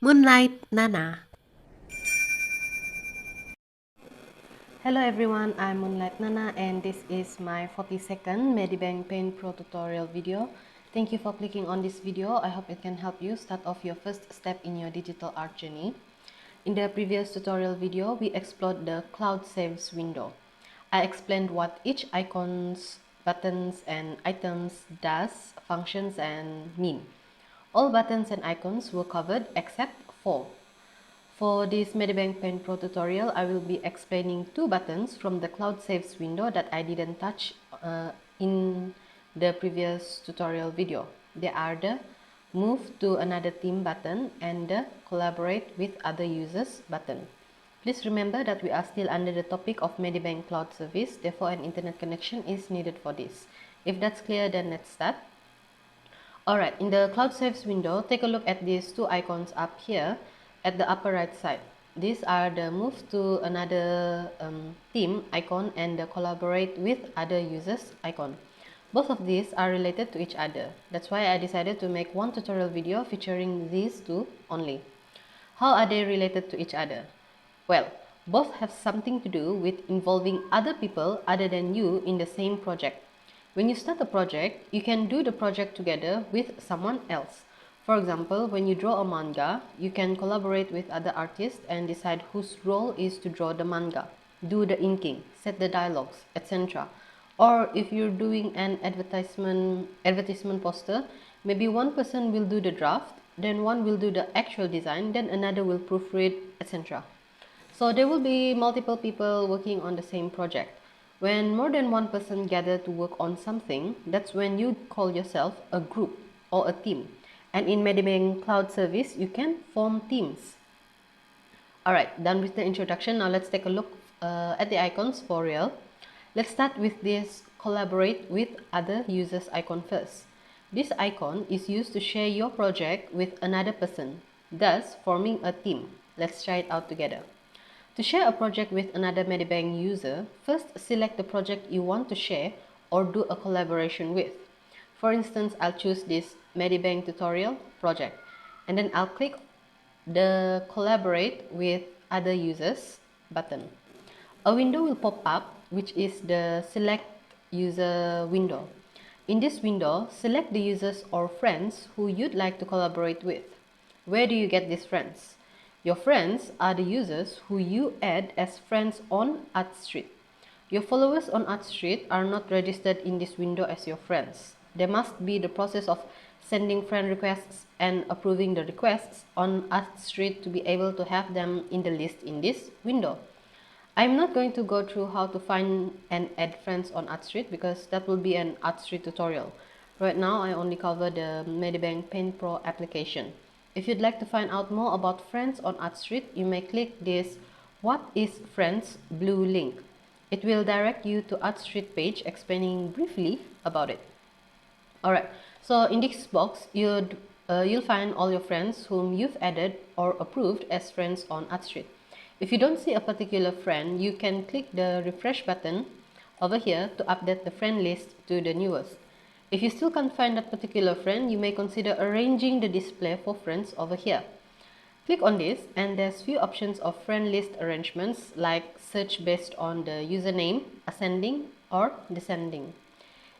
Moonlight Nana. Hello everyone, I'm Moonlight Nana and this is my 40-second Medibang Paint Pro tutorial video. Thank you for clicking on this video. I hope it can help you start off your first step in your digital art journey. In the previous tutorial video, we explored the Cloud Saves window. I explained what each icons, buttons and items does, functions and mean. All buttons and icons were covered except 4. For this Medibang Paint Pro tutorial, I will be explaining 2 buttons from the Cloud Saves window that I didn't touch in the previous tutorial video. They are the Move to another theme button and the Collaborate with other users button. Please remember that we are still under the topic of Medibang Cloud Service, therefore an internet connection is needed for this. If that's clear, then let's start. Alright, in the Cloud Saves window, take a look at these 2 icons up here at the upper right side. These are the Move to another theme icon and the Collaborate with other users icon. Both of these are related to each other. That's why I decided to make one tutorial video featuring these 2 only. How are they related to each other? Well, both have something to do with involving other people other than you in the same project. When you start a project, you can do the project together with someone else. For example, when you draw a manga, you can collaborate with other artists and decide whose role is to draw the manga, do the inking, set the dialogues, etc. Or if you're doing an advertisement poster, maybe one person will do the draft, then one will do the actual design, then another will proofread, etc. So there will be multiple people working on the same project. When more than one person gather to work on something, that's when you call yourself a group or a team. And in Medibang Cloud Service, you can form teams. Alright, done with the introduction. Now let's take a look at the icons for real. Let's start with this Collaborate with other users icon first. This icon is used to share your project with another person, thus forming a team. Let's try it out together. To share a project with another Medibang user, first select the project you want to share or do a collaboration with. For instance, I'll choose this Medibang tutorial project and then I'll click the Collaborate with other users button. A window will pop up, which is the Select User window. In this window, select the users or friends who you'd like to collaborate with. Where do you get these friends? Your friends are the users who you add as friends on ARTstreet. Your followers on ARTstreet are not registered in this window as your friends. There must be the process of sending friend requests and approving the requests on ARTstreet to be able to have them in the list in this window. I'm not going to go through how to find and add friends on ARTstreet because that will be an ARTstreet tutorial. Right now, I only cover the Medibang Paint Pro application. If you'd like to find out more about friends on ARTstreet, you may click this What is Friends blue link. It will direct you to ARTstreet page explaining briefly about it. Alright, so in this box, you'll find all your friends whom you've added or approved as friends on ARTstreet. If you don't see a particular friend, you can click the refresh button over here to update the friend list to the newest. If you still can't find that particular friend, you may consider arranging the display for friends over here. Click on this and there's few options of friend list arrangements like search based on the username, ascending or descending.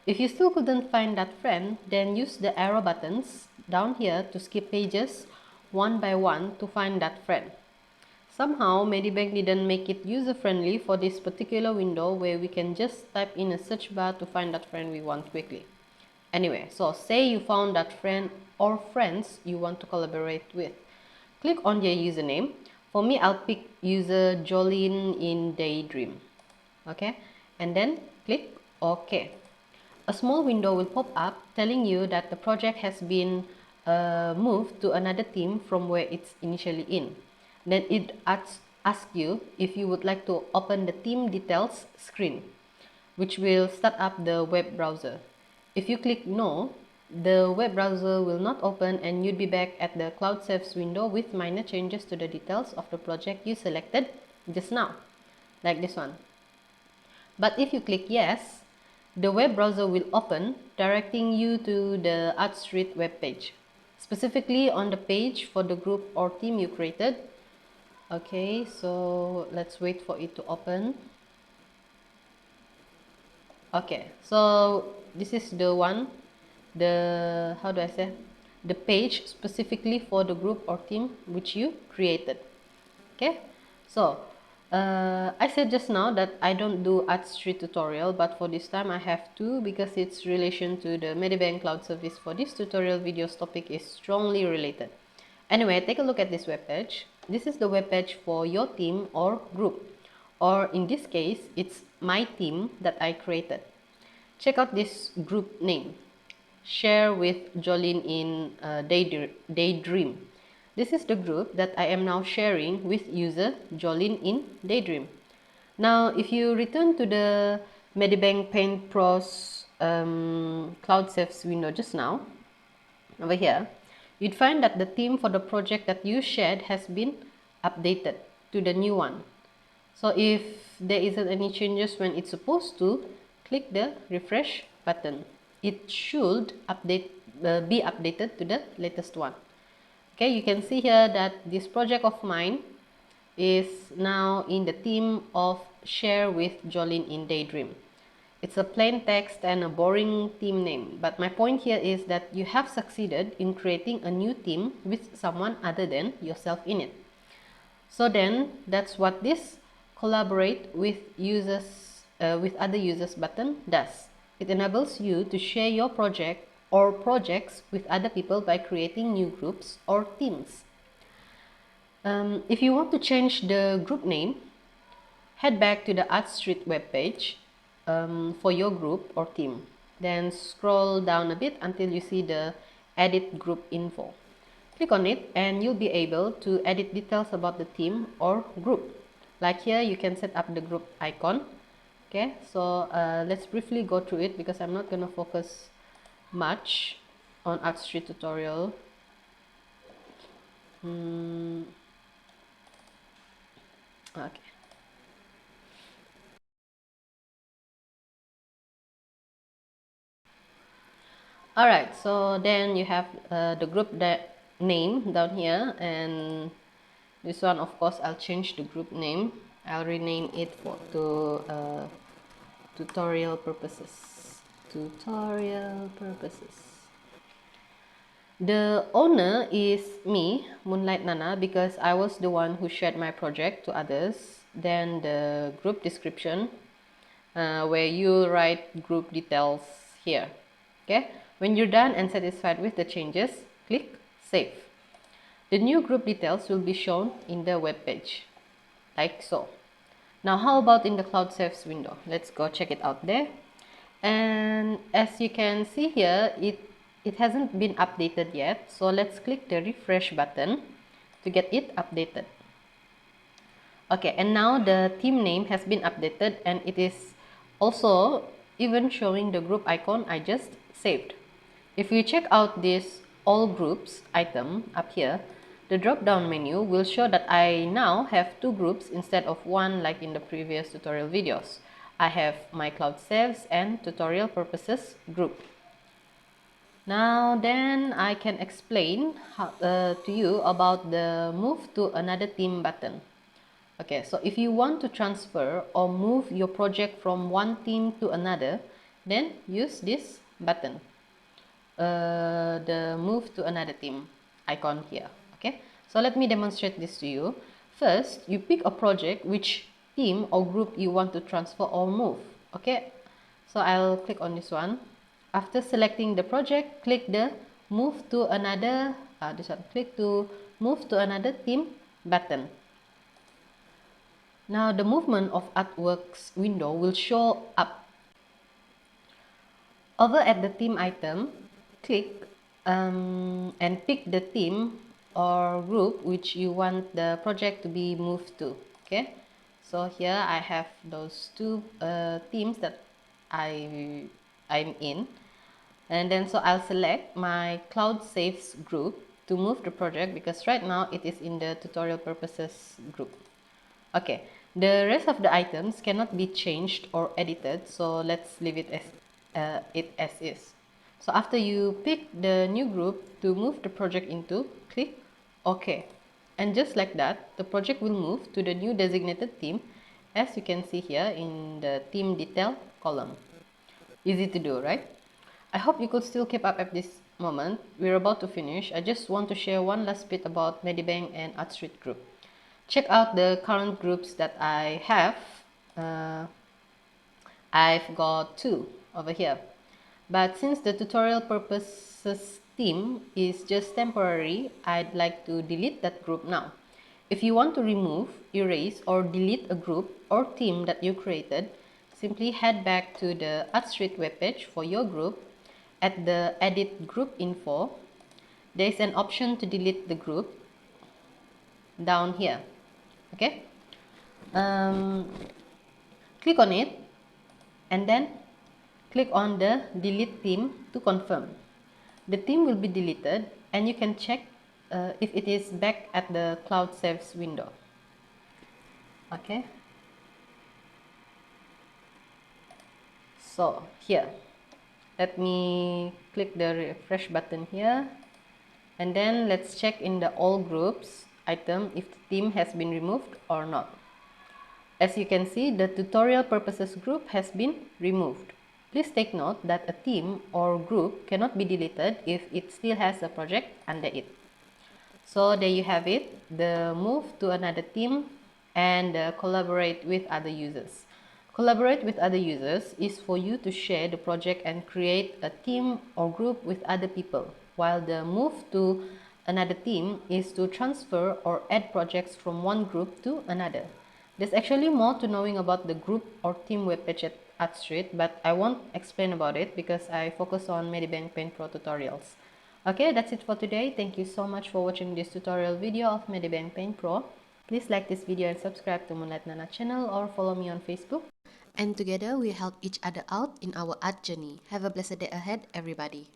If you still couldn't find that friend, then use the arrow buttons down here to skip pages one by one to find that friend. Somehow, Medibang didn't make it user-friendly for this particular window where we can just type in a search bar to find that friend we want quickly. Anyway, so say you found that friend or friends you want to collaborate with. Click on their username. For me, I'll pick user Jolene in Daydream. Okay, and then click OK. A small window will pop up telling you that the project has been moved to another theme from where it's initially in. Then it asks you if you would like to open the theme details screen, which will start up the web browser. If you click no, the web browser will not open and you'd be back at the Cloud Saves window with minor changes to the details of the project you selected just now, like this one. But if you click yes, the web browser will open, directing you to the ARTstreet web page. specifically on the page for the group or team you created. Okay, so let's wait for it to open. Okay, so this is the one, the, how do I say, the page specifically for the group or team which you created. Okay, so I said just now that I don't do ARTstreet tutorial, but for this time I have to, because its relation to the Medibang cloud service for this tutorial video's topic is strongly related. Anyway, take a look at this web page. This is the web page for your team or group, or in this case it's my team that I created. Check out this group name, Share with Jolene in Daydream. This is the group that I am now sharing with user Jolene in Daydream. Now, if you return to the Medibang Paint Pro's Cloud Saves window just now, over here, you'd find that the theme for the project that you shared has been updated to the new one. So if there isn't any changes when it's supposed to, click the refresh button. It should be updated to the latest one. Okay, you can see here that this project of mine is now in the theme of Share with Jolene in Daydream. It's a plain text and a boring theme name, but my point here is that you have succeeded in creating a new theme with someone other than yourself in it. So then that's what this collaborate with users with other users button does. It enables you to share your project or projects with other people by creating new groups or teams. If you want to change the group name, head back to the ARTstreet webpage for your group or team. Then scroll down a bit until you see the edit group info. Click on it and you'll be able to edit details about the team or group. Like here, you can set up the group icon. Okay, so let's briefly go through it because I'm not going to focus much on ARTstreet tutorial. Okay. Alright, so then you have the group name down here, and this one, of course, I'll change the group name. I'll rename it to tutorial purposes. Tutorial purposes. The owner is me, Moonlight Nana, because I was the one who shared my project to others. Then the group description, where you'll write group details here. Okay, when you're done and satisfied with the changes, click Save. The new group details will be shown in the web page, like so. Now, how about in the Cloud Saves window? Let's go check it out there. And as you can see here, it hasn't been updated yet. So let's click the refresh button to get it updated. Okay, and now the team name has been updated and it is also even showing the group icon I just saved. If you check out this all groups item up here, the drop down menu will show that I now have two groups instead of one like in the previous tutorial videos. I have my Cloud Saves and tutorial purposes group. Now then I can explain to you about the move to another team button. Okay, so if you want to transfer or move your project from one team to another, then use this button, the move to another team icon here. Okay, so let me demonstrate this to you. First, you pick a project which team or group you want to transfer or move. Okay, so I'll click on this one. After selecting the project, click the move to another this one, click to move to another team button. Now the movement of artworks window will show up. Over at the theme item, click and pick the theme or group which you want the project to be moved to. Okay, so here I have those two themes that I'm in, and then so I'll select my Cloud Saves group to move the project because right now it is in the tutorial purposes group. Okay, the rest of the items cannot be changed or edited, so let's leave it as is. So after you pick the new group to move the project into, click OK. And just like that, the project will move to the new designated theme, as you can see here in the theme detail column. Easy to do, right? I hope you could still keep up at this moment. We're about to finish. I just want to share one last bit about Medibang and ARTstreet group. Check out the current groups that I have. I've got 2 over here. But since the tutorial purposes theme is just temporary, I'd like to delete that group now. If you want to remove, erase, or delete a group or theme that you created, simply head back to the ARTstreet webpage for your group. At the Edit Group Info, there is an option to delete the group down here. Okay? Click on it and then click on the delete theme to confirm. The theme will be deleted and you can check if it is back at the Cloud Saves window. Okay. So here, let me click the refresh button here, and then let's check in the all groups item if the theme has been removed or not. As you can see, the tutorial purposes group has been removed. Please take note that a theme or group cannot be deleted if it still has a project under it. So there you have it, the move to another theme and collaborate with other users. Collaborate with other users is for you to share the project and create a team or group with other people, while the move to another theme is to transfer or add projects from one group to another. There's actually more to knowing about the group or team webpage at ARTstreet, but I won't explain about it because I focus on Medibang Paint Pro tutorials. Okay, that's it for today. Thank you so much for watching this tutorial video of Medibang Paint Pro. Please like this video and subscribe to Moonlight Nana channel or follow me on Facebook. And together we help each other out in our art journey. Have a blessed day ahead, everybody.